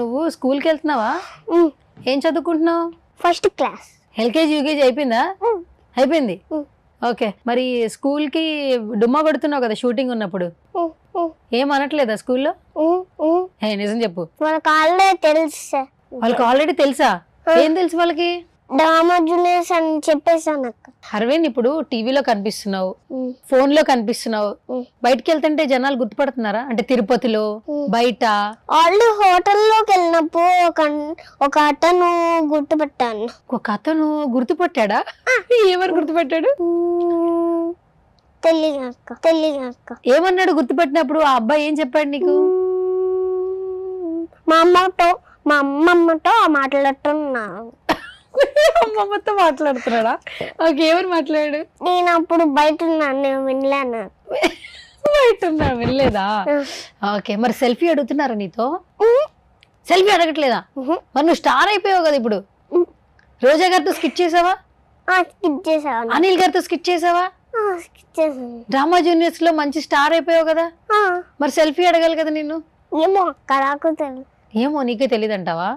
నువ్వు స్కూల్కి వెళ్తున్నావా? ఏం చదువుకుంటున్నావు? First class. ఎల్కేజీ యూకేజీ అయిపోయిందా? అయిపోయింది. ఓకే, మరి స్కూల్ కి డుమ్మా కొడుతున్నావు కదా షూటింగ్ ఉన్నప్పుడు, ఏం అనట్లేదా స్కూల్లో? నిజం చెప్పు. వాళ్ళకి ఆల్రెడీ తెలుసు. వాళ్ళకి ఆల్రెడీ తెలుసా? ఏం తెలుసు వాళ్ళకి? డ్రామా జూనియర్స్ అని చెప్పేసాను అక్క. అరవింద్, ఇప్పుడు టీవీలో కనిపిస్తున్నావు, ఫోన్ లో కనిపిస్తున్నావు, బయటకి వెళ్తుంటే జనాలు గుర్తుపడుతున్నారా? అంటే తిరుపతిలో బయట ఆల్రెడీ హోటల్లోకి వెళ్ళినప్పుడు ఒక అతను గుర్తుపట్టాను. ఒక అతను గుర్తుపట్టాడా? ఎవరు గుర్తుపట్టాడు? తెలియదు అక్క. ఏమన్నాడు గుర్తుపట్టినప్పుడు? ఆ అబ్బాయి ఏం చెప్పాడు నీకు? మా అమ్మమ్మతో మాట్లాడుతున్నాను. అమ్మమ్మతో మాట్లాడుతున్నాడా? ఓకే, ఎవరు మాట్లాడాడు? నేను అప్పుడు బయట ఉన్నాను, నేను వినలేను. బయట ఉన్నా, వినలేదా? ఓకే, మరి సెల్ఫీ అడుగుతున్నారా నీతో? సెల్ఫీ అడగట్లేదా? మరి నువ్వు స్టార్ అయిపోయావు కదా ఇప్పుడు. రోజా గారితో స్కిట్ చేసావా? అనిల్ గారితో స్కిట్ చేసావా? డ్రామా జూనియర్స్ లో మంచి స్టార్ అయిపోయావు కదా, మరి సెల్ఫీ అడగాలి కదా నిన్ను. ఏమో అక్క, నాకు తెలియదు. ఏమో నీకే తెలియదు అంటావా?